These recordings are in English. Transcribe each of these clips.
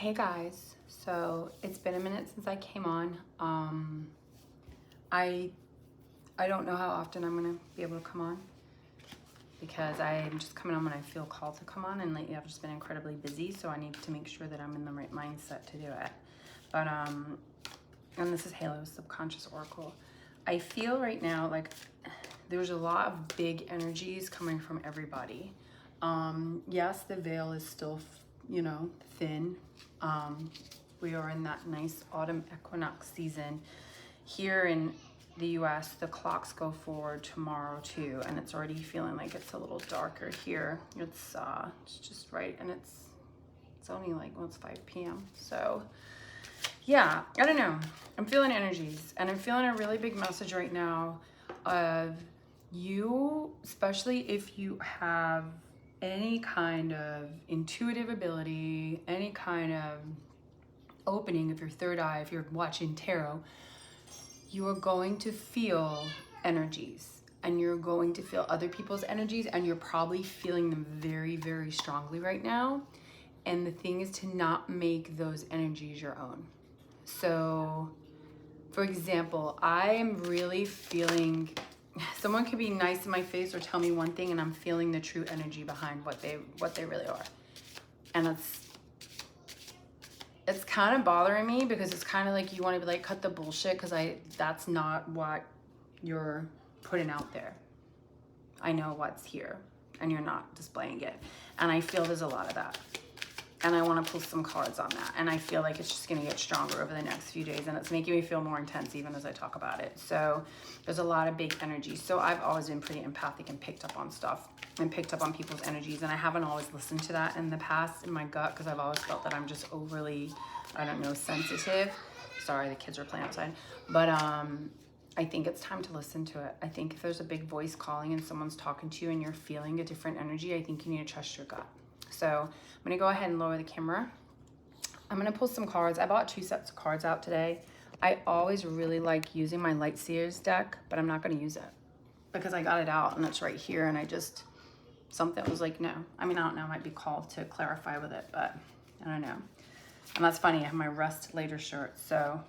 Hey guys, so it's been a minute since I came on. I don't know how often I'm gonna be able to come on because I'm just coming on when I feel called to come on, and lately I've just been incredibly busy, so I need to make sure that I'm in the right mindset to do it. But and this is Hayleyfla Subconscious Oracle. I feel right now like there's a lot of big energies coming from everybody. Yes, the veil is still, thin. We are in that nice autumn equinox season. Here in the US, the clocks go forward tomorrow too, and it's already feeling like it's a little darker here. It's just right, and it's only like, well, it's 5 p.m. So yeah, I don't know. I'm feeling energies, and I'm feeling a really big message right now of you, especially if you have any kind of intuitive ability, any kind of opening of your third eye, if you're watching tarot, you are going to feel energies, and you're going to feel other people's energies, and you're probably feeling them very, very strongly right now. And the thing is to not make those energies your own. So, for example, I am really feeling someone could be nice in my face or tell me one thing, and I'm feeling the true energy behind what they really are. And it's kind of bothering me because it's kind of like you want to be like, cut the bullshit, because that's not what you're putting out there. I know what's here, and you're not displaying it. And I feel there's a lot of that. And I want to pull some cards on that. And I feel like it's just going to get stronger over the next few days. And it's making me feel more intense even as I talk about it. So there's a lot of big energy. So I've always been pretty empathic and picked up on stuff and picked up on people's energies. And I haven't always listened to that in the past in my gut, because I've always felt that I'm just overly, I don't know, sensitive. Sorry, the kids are playing outside. But I think it's time to listen to it. I think if there's a big voice calling and someone's talking to you and you're feeling a different energy, I think you need to trust your gut. So I'm gonna go ahead and lower the camera. I'm gonna pull some cards. I bought 2 sets of cards out today. I always really like using my light seers deck, but I'm not gonna use it because I got it out and it's right here, and something was like, no. I mean, I don't know, I might be called to clarify with it, but I don't know. And that's funny, I have my Rest Later shirt. So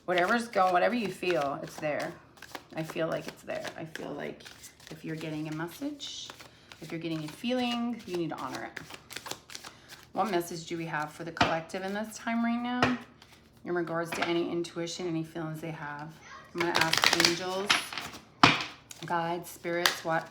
whatever's going, whatever you feel, it's there. I feel like it's there. I feel like if you're getting a message, if you're getting a feeling, you need to honor it. What message do we have for the collective in this time right now in regards to any intuition, any feelings they have? I'm going to ask angels, guides, spirits, what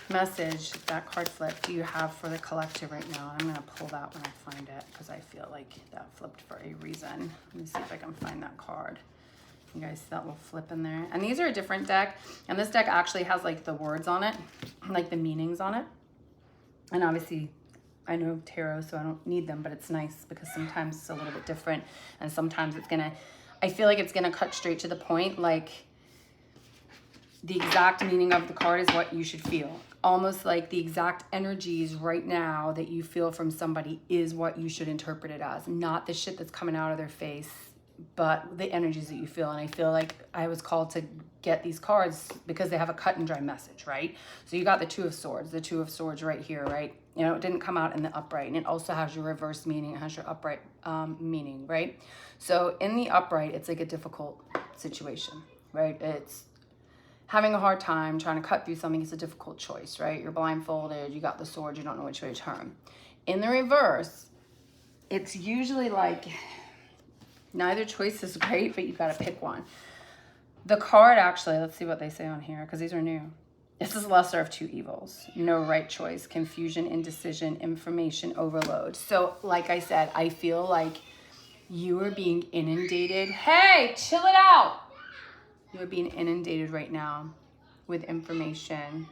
message, that card flip, do you have for the collective right now? I'm going to pull that when I find it because I feel like that flipped for a reason. Let me see if I can find that card. You guys see that little flip in there? And these are a different deck. And this deck actually has like the words on it, like the meanings on it. And obviously I know tarot, so I don't need them, but it's nice because sometimes it's a little bit different. And sometimes I feel like it's gonna cut straight to the point. Like the exact meaning of the card is what you should feel. Almost like the exact energies right now that you feel from somebody is what you should interpret it as. Not the shit that's coming out of their face, but the energies that you feel. And I feel like I was called to get these cards because they have a cut and dry message, right? So you got the 2 of Swords, the 2 of Swords right here, right? You know, it didn't come out in the upright, and it also has your reverse meaning, it has your upright meaning, right? So in the upright, it's like a difficult situation, right? It's having a hard time trying to cut through something. It's a difficult choice, right? You're blindfolded, you got the sword, you don't know which way to turn. In the reverse, it's usually like neither choice is great, but you got to pick one. The card actually, let's see what they say on here, because these are new. This is lesser of 2 evils. No right choice, confusion, indecision, information overload. So like I said, I feel like you are being inundated. Hey, chill it out. You are being inundated right now with information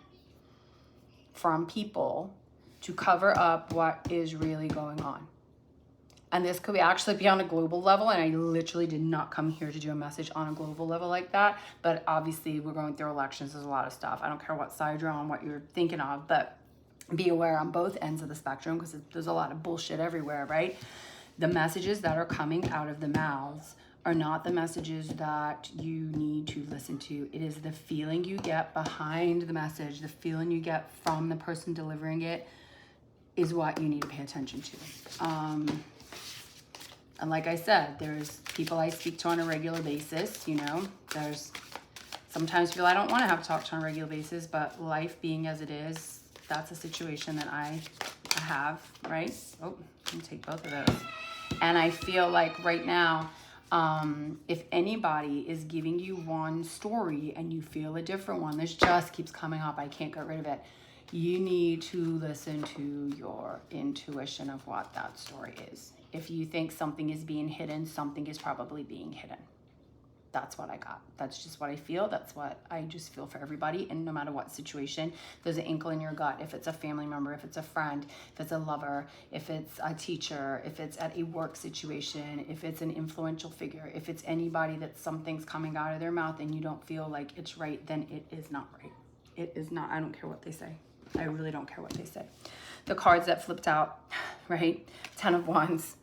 from people to cover up what is really going on. And this could actually be on a global level, and I literally did not come here to do a message on a global level like that. But obviously, we're going through elections. There's a lot of stuff. I don't care what side you're on, what you're thinking of, but be aware on both ends of the spectrum, because there's a lot of bullshit everywhere, right? The messages that are coming out of the mouths are not the messages that you need to listen to. It is the feeling you get behind the message, the feeling you get from the person delivering it is what you need to pay attention to. And like I said, there's people I speak to on a regular basis, you know. There's sometimes people I don't want to have talked to on a regular basis, but life being as it is, that's a situation that I have, right? Oh, let me take both of those. And I feel like right now, if anybody is giving you one story and you feel a different one, this just keeps coming up, I can't get rid of it. You need to listen to your intuition of what that story is. If you think something is being hidden, something is probably being hidden. That's what I got. That's just what I feel. That's what I just feel for everybody. And no matter what situation, there's an inkle in your gut. If it's a family member, if it's a friend, if it's a lover, if it's a teacher, if it's at a work situation, if it's an influential figure, if it's anybody that something's coming out of their mouth and you don't feel like it's right, then it is not right. It is not. I don't care what they say. I really don't care what they say. The cards that flipped out, right? 10 of Wands.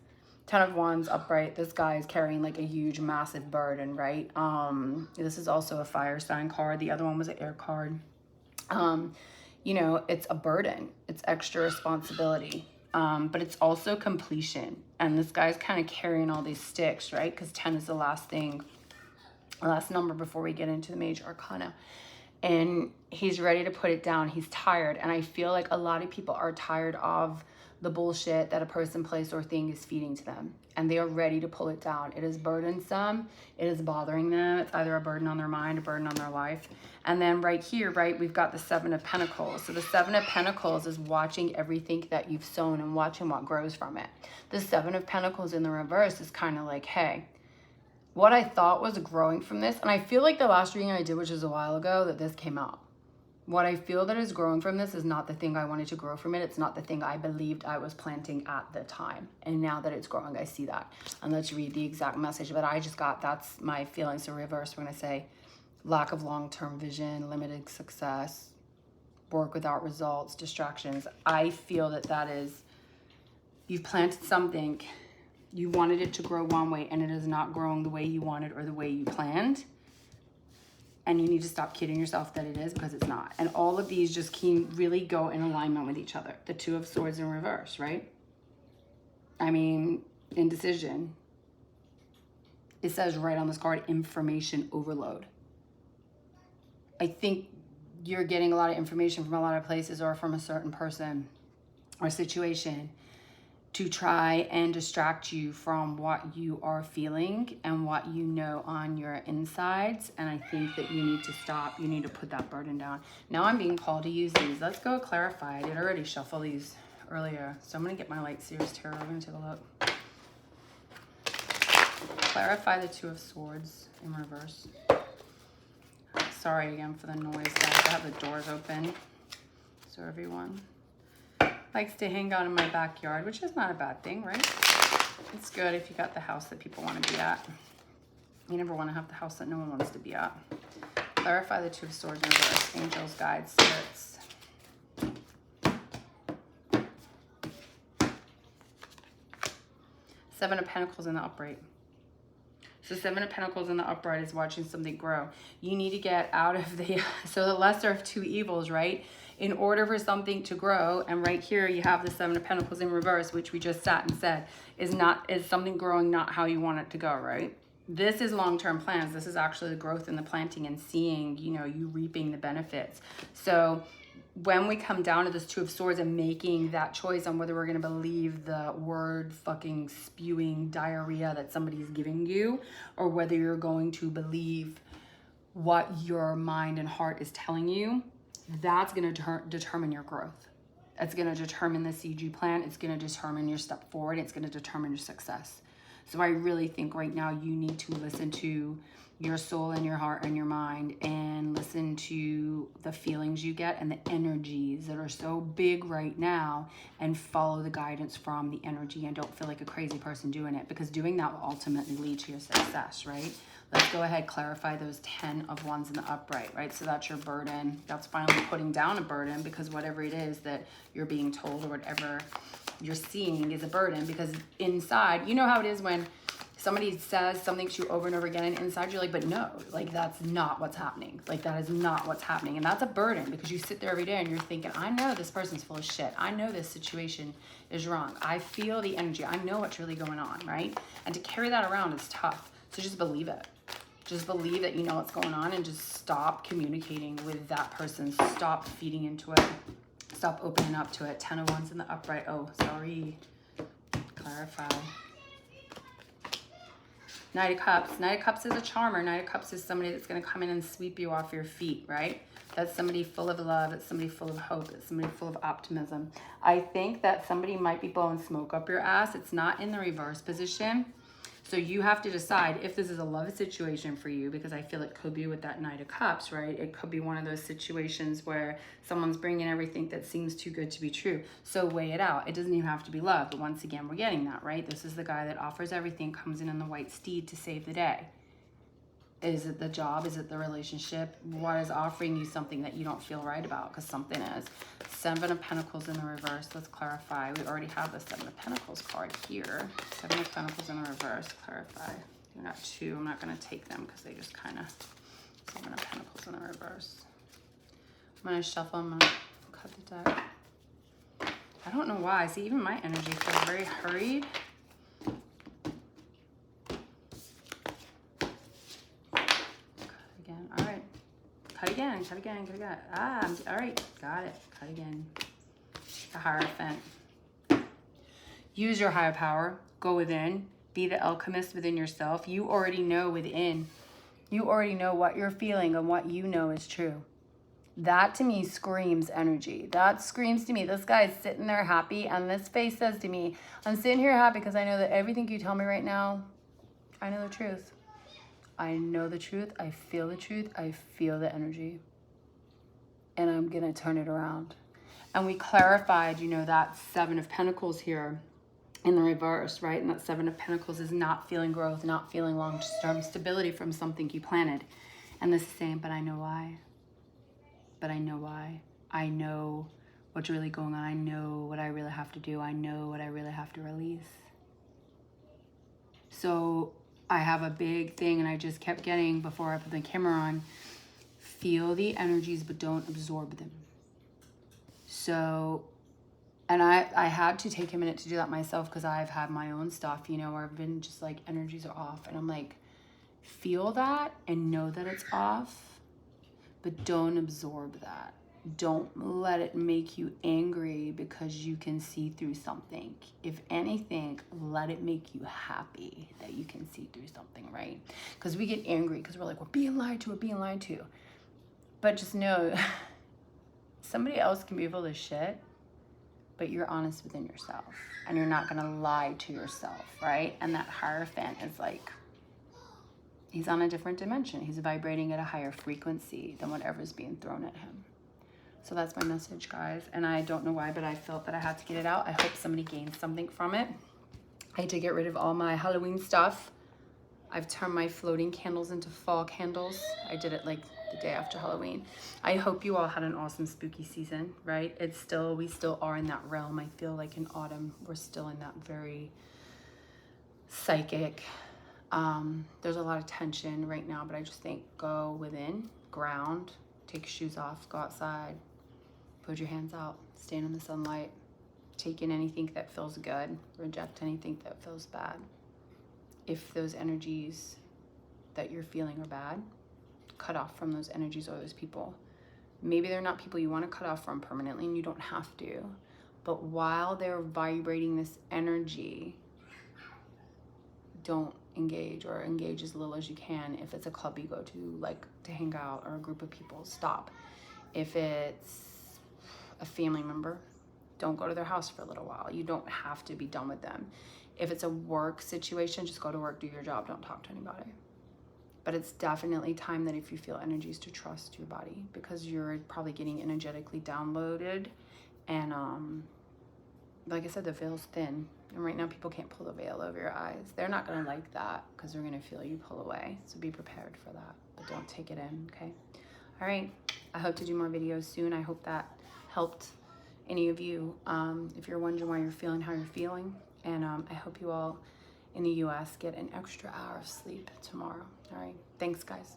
10 of Wands upright. This guy is carrying like a huge, massive burden, right? This is also a fire sign card. The other one was an air card. You know, it's a burden. It's extra responsibility. But it's also completion. And this guy's kind of carrying all these sticks, right? Because 10 is the last thing, last number before we get into the major arcana. And he's ready to put it down. He's tired. And I feel like a lot of people are tired of the bullshit that a person, place, or thing is feeding to them. And they are ready to pull it down. It is burdensome. It is bothering them. It's either a burden on their mind, a burden on their life. And then right here, right, we've got the 7 of Pentacles. So the 7 of Pentacles is watching everything that you've sown and watching what grows from it. The 7 of Pentacles in the reverse is kind of like, hey, what I thought was growing from this, and I feel like the last reading I did, which was a while ago, that this came out. What I feel that is growing from this is not the thing I wanted to grow from it. It's not the thing I believed I was planting at the time. And now that it's growing, I see that. And let's read the exact message that I just got. That's my feelings. So reverse, we're going to say lack of long-term vision, limited success, work without results, distractions. I feel that that is, you've planted something, you wanted it to grow one way, and it is not growing the way you wanted or the way you planned. And you need to stop kidding yourself that it is, because it's not. And all of these just can really go in alignment with each other. The 2 of Swords in reverse, right? I mean, indecision. It says right on this card, information overload. I think you're getting a lot of information from a lot of places or from a certain person or situation to try and distract you from what you are feeling and what you know on your insides. And I think that you need to stop. You need to put that burden down. Now I'm being called to use these. Let's go clarify. I did already shuffle these earlier. So I'm going to get my light seers tarot. We're going to take a look. Clarify the 2 of Swords in reverse. Sorry again for the noise, guys. I have the doors open. So everyone likes to hang out in my backyard, which is not a bad thing, right? It's good if you got the house that people want to be at. You never want to have the house that no one wants to be at. Clarify the 2 of Swords in reverse. Angels, guides, spirits. Seven of Pentacles in the upright. So 7 of Pentacles in the upright is watching something grow. You need to get out of the, so the lesser of 2 evils, right? In order for something to grow, and right here you have the 7 of Pentacles in reverse, which we just sat and said, is something growing not how you want it to go, right? This is long-term plans. This is actually the growth and the planting and seeing, you know, you reaping the benefits. So when we come down to this 2 of Swords and making that choice on whether we're going to believe the word fucking spewing diarrhea that somebody's giving you, or whether you're going to believe what your mind and heart is telling you, that's going to determine your growth. It's going to determine the seed you plant. It's going to determine your step forward. It's going to determine your success. So I really think right now you need to listen to your soul and your heart and your mind, and listen to the feelings you get and the energies that are so big right now, and follow the guidance from the energy, and don't feel like a crazy person doing it, because doing that will ultimately lead to your success, right? Let's go ahead, clarify those 10 of Wands in the upright, right? So that's your burden. That's finally putting down a burden, because whatever it is that you're being told or whatever you're seeing is a burden, because inside, you know how it is when Somebody says something to you over and over again, and inside you're like, but no, like that's not what's happening. Like that is not what's happening. And that's a burden because you sit there every day and you're thinking, I know this person's full of shit. I know this situation is wrong. I feel the energy. I know what's really going on, right? And to carry that around is tough. So just believe it. Just believe that you know what's going on and just stop communicating with that person. Stop feeding into it. Stop opening up to it. 10 of Wands in the upright. Oh, sorry. Clarify. Knight of Cups. Knight of Cups is a charmer. Knight of Cups is somebody that's going to come in and sweep you off your feet, right? That's somebody full of love. It's somebody full of hope. It's somebody full of optimism. I think that somebody might be blowing smoke up your ass. It's not in the reverse position. So you have to decide if this is a love situation for you, because I feel it could be with that Knight of Cups, right? It could be one of those situations where someone's bringing everything that seems too good to be true. So weigh it out. It doesn't even have to be love, but once again, we're getting that, right? This is the guy that offers everything, comes in the white steed to save the day. Is it the job? Is it the relationship? What is offering you something that you don't feel right about? Because something is. 7 of Pentacles in the reverse. Let's clarify. We already have the 7 of Pentacles card here. 7 of Pentacles in the reverse. Clarify. We got 2. I'm not going to take them because they just kind of... 7 of Pentacles in the reverse. I'm going to shuffle. I'm going to cut the deck. I don't know why. See, even my energy feels very hurried. All right, cut again, cut again, cut again. All right, got it. Cut again. The Hierophant. Use your higher power. Go within. Be the alchemist within yourself. You already know within. You already know what you're feeling and what you know is true. That to me screams energy. That screams to me, this guy is sitting there happy, and this face says to me, I'm sitting here happy because I know that everything you tell me right now, I know the truth. I know the truth. I feel the truth. I feel the energy. And I'm going to turn it around. And we clarified, you know, that 7 of Pentacles here in the reverse, right? And that 7 of Pentacles is not feeling growth, not feeling long-term stability from something you planted. And this is saying, but I know why. But I know why. I know what's really going on. I know what I really have to do. I know what I really have to release. So I have a big thing, and I just kept getting before I put the camera on, feel the energies, but don't absorb them. So, and I had to take a minute to do that myself because I've had my own stuff, you know, where I've been just like, energies are off. And I'm like, feel that and know that it's off, but don't absorb that. Don't let it make you angry because you can see through something. If anything, let it make you happy that you can see through something, right? Because we get angry because we're like, we're being lied to, we're being lied to. But just know, somebody else can be full of shit, but you're honest within yourself. And you're not going to lie to yourself, right? And that Hierophant is like, he's on a different dimension. He's vibrating at a higher frequency than whatever's being thrown at him. So that's my message, guys. And I don't know why, but I felt that I had to get it out. I hope somebody gained something from it. I did get rid of all my Halloween stuff. I've turned my floating candles into fall candles. I did it like the day after Halloween. I hope you all had an awesome spooky season, right? We still are in that realm. I feel like in autumn, we're still in that very psychic. There's a lot of tension right now, but I just think go within, ground, take your shoes off, go outside, put your hands out, stand in the sunlight, take in anything that feels good, reject anything that feels bad. If those energies that you're feeling are bad, cut off from those energies or those people. Maybe they're not people you want to cut off from permanently, and you don't have to. But while they're vibrating this energy, don't engage, or engage as little as you can. If it's a club you go to, like to hang out, or a group of people, stop. If it's a family member, don't go to their house for a little while. You don't have to be done with them. If it's a work situation, just go to work, do your job, don't talk to anybody. But it's definitely time that if you feel energies, to trust your body, because you're probably getting energetically downloaded. And like I said, the veil's thin. And right now people can't pull the veil over your eyes. They're not gonna like that because they're gonna feel you pull away. So be prepared for that, but don't take it in, okay? All right, I hope to do more videos soon. I hope that helped any of you. If you're wondering why you're feeling how you're feeling. And I hope you all in the US get an extra hour of sleep tomorrow. All right. Thanks, guys.